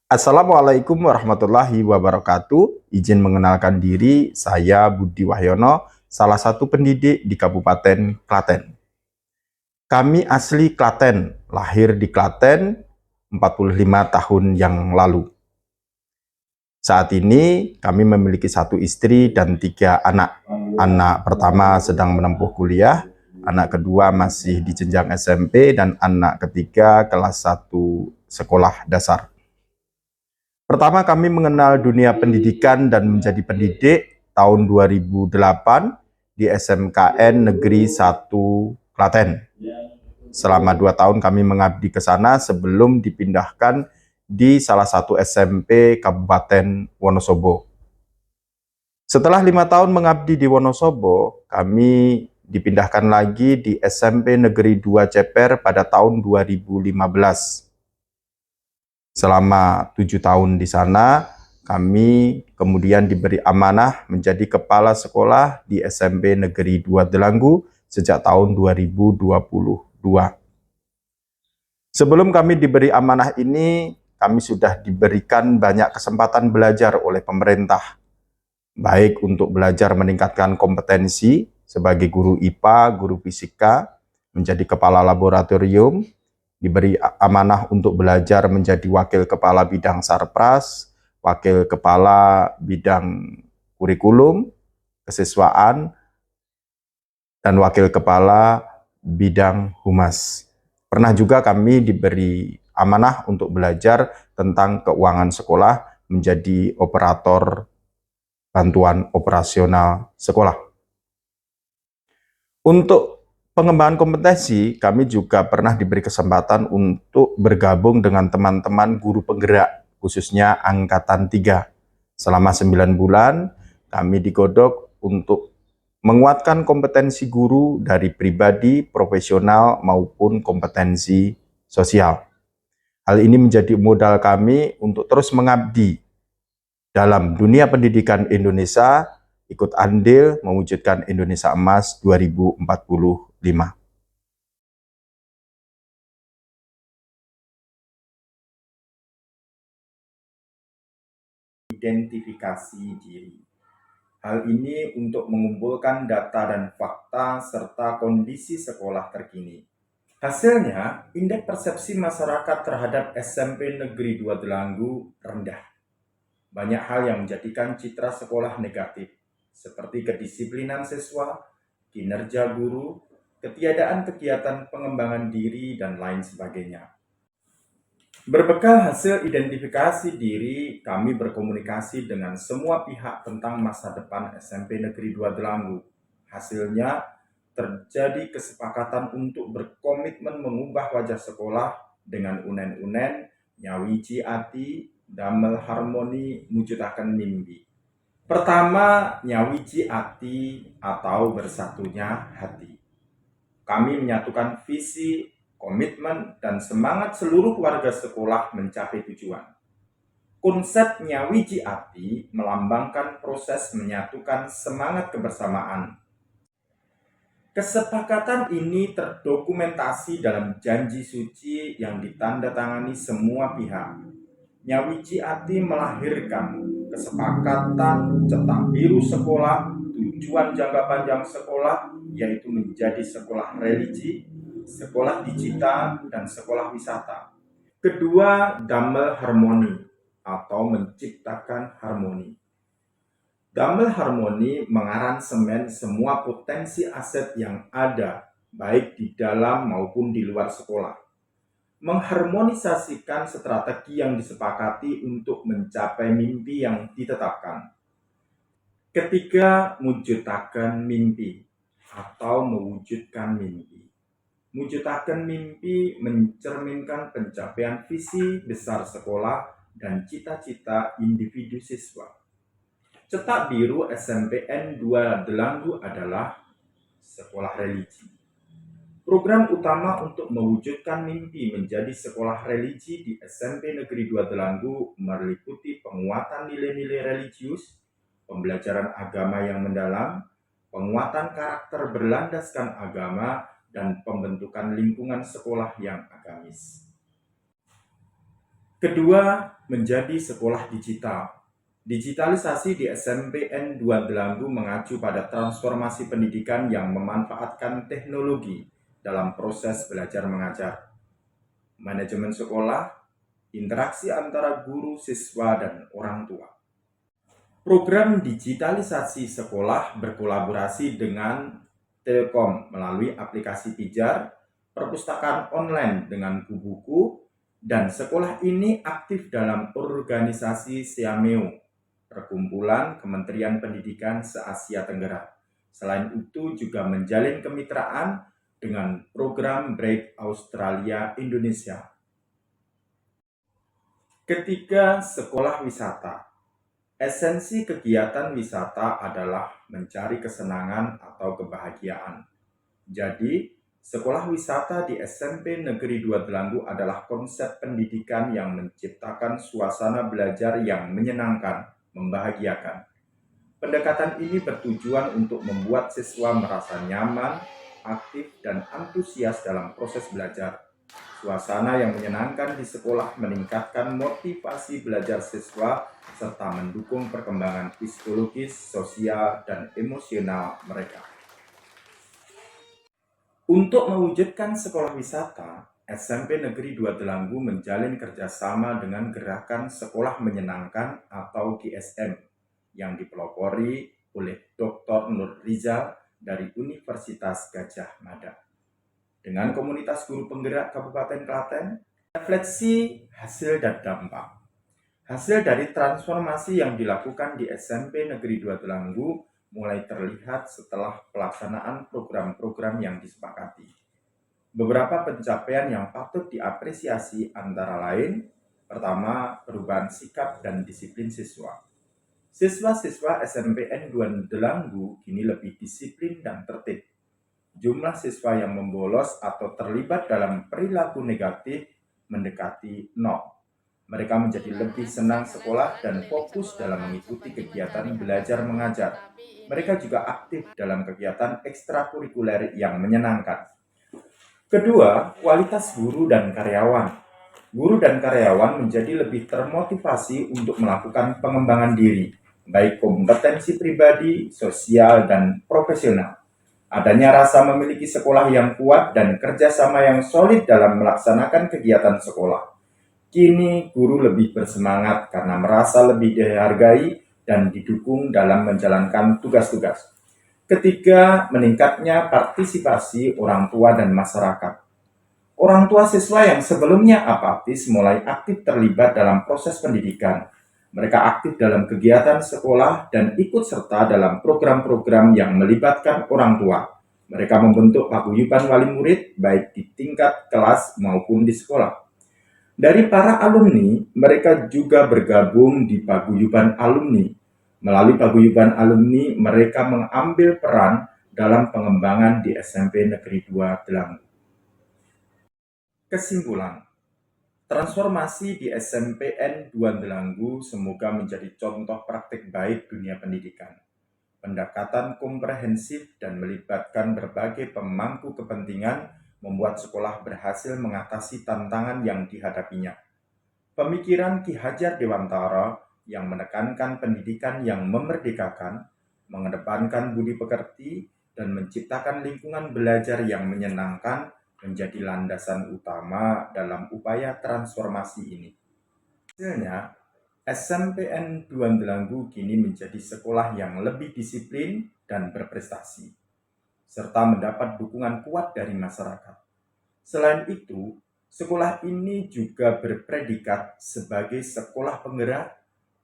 Assalamualaikum warahmatullahi wabarakatuh. Izin mengenalkan diri, saya Budi Wahyono, salah satu pendidik di Kabupaten Klaten. Kami asli Klaten, lahir di Klaten 45 tahun yang lalu. Saat ini kami memiliki satu istri dan 3 anak. Anak pertama sedang menempuh kuliah, anak kedua masih di jenjang SMP, dan anak ketiga kelas 1 sekolah dasar. Pertama kami mengenal dunia pendidikan dan menjadi pendidik tahun 2008 di SMKN Negeri 1 Klaten. Selama 2 tahun kami mengabdi ke sana sebelum dipindahkan di salah satu SMP Kabupaten Wonosobo. Setelah 5 tahun mengabdi di Wonosobo, kami dipindahkan lagi di SMP Negeri 2 Ceper pada tahun 2015. Selama 7 tahun di sana, kami kemudian diberi amanah menjadi kepala sekolah di SMP Negeri 2 Delanggu sejak tahun 2022. Sebelum kami diberi amanah ini, kami sudah diberikan banyak kesempatan belajar oleh pemerintah, baik untuk belajar meningkatkan kompetensi sebagai guru IPA, guru fisika, menjadi kepala laboratorium, diberi amanah untuk belajar menjadi wakil kepala bidang sarpras, wakil kepala bidang kurikulum, kesiswaan, dan wakil kepala bidang humas. Pernah juga kami diberi amanah untuk belajar tentang keuangan sekolah menjadi operator bantuan operasional sekolah. Untuk pengembangan kompetensi, kami juga pernah diberi kesempatan untuk bergabung dengan teman-teman guru penggerak, khususnya Angkatan 3. Selama 9 bulan, kami digodok untuk menguatkan kompetensi guru dari pribadi, profesional, maupun kompetensi sosial. Hal ini menjadi modal kami untuk terus mengabdi dalam dunia pendidikan Indonesia, ikut andil mewujudkan Indonesia Emas 2045. Identifikasi diri. Hal ini untuk mengumpulkan data dan fakta serta kondisi sekolah terkini. Hasilnya, indeks persepsi masyarakat terhadap SMP Negeri 2 Delanggu rendah. Banyak hal yang menjadikan citra sekolah negatif, seperti kedisiplinan siswa, kinerja guru, ketiadaan kegiatan pengembangan diri, dan lain sebagainya. Berbekal hasil identifikasi diri, kami berkomunikasi dengan semua pihak tentang masa depan SMP Negeri 2 Delanggu. Hasilnya, terjadi kesepakatan untuk berkomitmen mengubah wajah sekolah dengan unen-unen, nyawiji ati, damel harmoni, mujudaken mimpi. Pertama, nyawiji ati atau bersatunya hati. Kami menyatukan visi, komitmen, dan semangat seluruh warga sekolah mencapai tujuan. Konsep nyawiji ati melambangkan proses menyatukan semangat kebersamaan. Kesepakatan ini terdokumentasi dalam janji suci yang ditandatangani semua pihak. Nyawiji ati melahirkan kesepakatan cetak biru sekolah, tujuan jangka panjang sekolah, yaitu menjadi sekolah religi, sekolah digital, dan sekolah wisata. Kedua, damel harmoni atau menciptakan harmoni. Damel harmoni mengaransemen semua potensi aset yang ada, baik di dalam maupun di luar sekolah. Mengharmonisasikan strategi yang disepakati untuk mencapai mimpi yang ditetapkan. Ketiga, mujudaken mimpi atau mewujudkan mimpi. Mujudaken mimpi mencerminkan pencapaian visi besar sekolah dan cita-cita individu siswa. Cetak biru SMPN 2 Delanggu adalah sekolah religi. Program utama untuk mewujudkan mimpi menjadi sekolah religi di SMP Negeri 2 Delanggu meliputi penguatan nilai-nilai religius, pembelajaran agama yang mendalam, penguatan karakter berlandaskan agama, dan pembentukan lingkungan sekolah yang agamis. Kedua, menjadi sekolah digital. Digitalisasi di SMPN 2 Delanggu mengacu pada transformasi pendidikan yang memanfaatkan teknologi dalam proses belajar mengajar. Manajemen sekolah, interaksi antara guru, siswa, dan orang tua. Program digitalisasi sekolah berkolaborasi dengan Telkom melalui aplikasi Pijar, perpustakaan online dengan buku-buku, dan sekolah ini aktif dalam organisasi Siameo, Perkumpulan Kementerian Pendidikan se-Asia Tenggara. Selain itu juga menjalin kemitraan dengan program Break Australia Indonesia. Ketiga, sekolah wisata. Esensi kegiatan wisata adalah mencari kesenangan atau kebahagiaan. Jadi, sekolah wisata di SMP Negeri 2 Delanggu adalah konsep pendidikan yang menciptakan suasana belajar yang menyenangkan, membahagiakan. Pendekatan ini bertujuan untuk membuat siswa merasa nyaman, aktif, dan antusias dalam proses belajar. Suasana yang menyenangkan di sekolah meningkatkan motivasi belajar siswa serta mendukung perkembangan psikologis, sosial, dan emosional mereka. Untuk mewujudkan sekolah wisata, SMP Negeri 2 Delanggu menjalin kerjasama dengan Gerakan Sekolah Menyenangkan atau GSM yang dipelopori oleh Dr. Nur Rizal dari Universitas Gadjah Mada. Dengan komunitas guru penggerak Kabupaten Klaten, refleksi hasil dan dampak. Hasil dari transformasi yang dilakukan di SMP Negeri 2 Delanggu mulai terlihat setelah pelaksanaan program-program yang disepakati. Beberapa pencapaian yang patut diapresiasi antara lain, pertama, perubahan sikap dan disiplin siswa. Siswa-siswa SMPN 2 Delanggu kini lebih disiplin dan tertib. Jumlah siswa yang membolos atau terlibat dalam perilaku negatif mendekati 0. Mereka menjadi lebih senang sekolah dan fokus dalam mengikuti kegiatan belajar mengajar. Mereka juga aktif dalam kegiatan ekstrakurikuler yang menyenangkan. Kedua, kualitas guru dan karyawan. Guru dan karyawan menjadi lebih termotivasi untuk melakukan pengembangan diri, baik kompetensi pribadi, sosial, dan profesional. Adanya rasa memiliki sekolah yang kuat dan kerjasama yang solid dalam melaksanakan kegiatan sekolah. Kini guru lebih bersemangat karena merasa lebih dihargai dan didukung dalam menjalankan tugas-tugas. Ketiga, meningkatnya partisipasi orang tua dan masyarakat. Orang tua siswa yang sebelumnya apatis mulai aktif terlibat dalam proses pendidikan. Mereka aktif dalam kegiatan sekolah dan ikut serta dalam program-program yang melibatkan orang tua. Mereka membentuk paguyuban wali murid baik di tingkat kelas maupun di sekolah. Dari para alumni, mereka juga bergabung di paguyuban alumni. Melalui paguyuban alumni, mereka mengambil peran dalam pengembangan di SMP Negeri 2 Delanggu. Kesimpulan, transformasi di SMPN 2 Delanggu semoga menjadi contoh praktik baik dunia pendidikan. Pendekatan komprehensif dan melibatkan berbagai pemangku kepentingan membuat sekolah berhasil mengatasi tantangan yang dihadapinya. Pemikiran Ki Hajar Dewantara yang menekankan pendidikan yang memerdekakan, mengedepankan budi pekerti, dan menciptakan lingkungan belajar yang menyenangkan menjadi landasan utama dalam upaya transformasi ini. Hasilnya, SMPN 2 Delanggu kini menjadi sekolah yang lebih disiplin dan berprestasi, serta mendapat dukungan kuat dari masyarakat. Selain itu, sekolah ini juga berpredikat sebagai sekolah penggerak,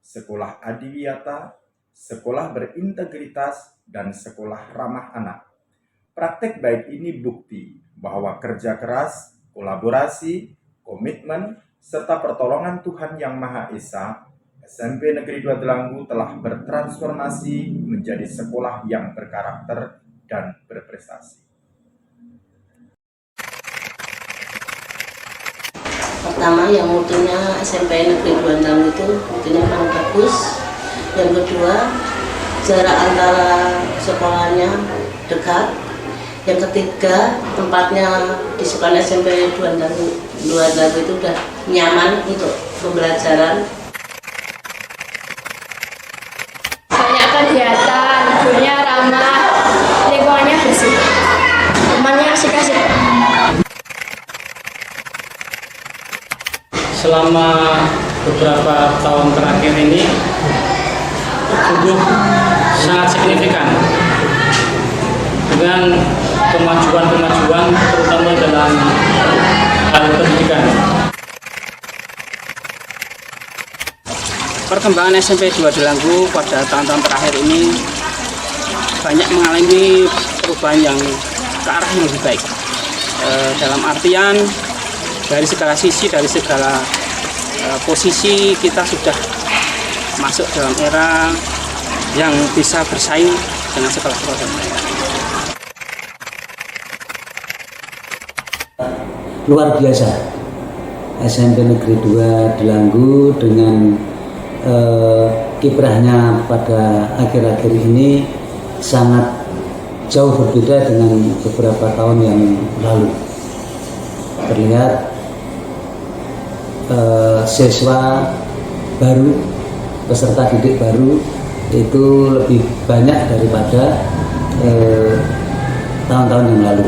sekolah adiwiyata, sekolah berintegritas, dan sekolah ramah anak. Praktek baik ini bukti bahwa kerja keras, kolaborasi, komitmen, serta pertolongan Tuhan Yang Maha Esa, SMP Negeri 2 Delanggu telah bertransformasi menjadi sekolah yang berkarakter dan berprestasi. Pertama, yang mutunya SMP Negeri 2 Delanggu itu mutunya paling bagus. Yang kedua, jarak antara sekolahnya dekat. Yang ketiga, tempatnya di sekolah SMP 2 Dago itu udah nyaman untuk pembelajaran. Banyak kegiatan, gurunya ramah, lingkungannya bersih, temannya asik-asik. Selama beberapa tahun terakhir ini tumbuh sangat signifikan dengan kemajuan-kemajuan terutama dalam hal pendidikan. Perkembangan SMP 2 Delanggu pada tahun-tahun terakhir ini banyak mengalami perubahan yang ke arah yang lebih baik. Dalam artian dari segala sisi, dari segala posisi kita sudah masuk dalam era yang bisa bersaing dengan sekolah-sekolah yang lain. Luar biasa, SMP Negeri 2 Delanggu dengan kiprahnya pada akhir-akhir ini sangat jauh berbeda dengan beberapa tahun yang lalu. Terlihat siswa baru, peserta didik baru itu lebih banyak daripada tahun-tahun yang lalu.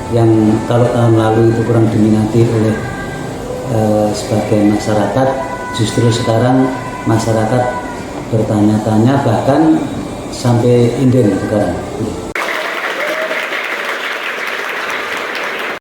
Yang kalau tahun lalu itu kurang diminati oleh sebagian masyarakat, justru sekarang masyarakat bertanya-tanya bahkan sampai inden sekarang.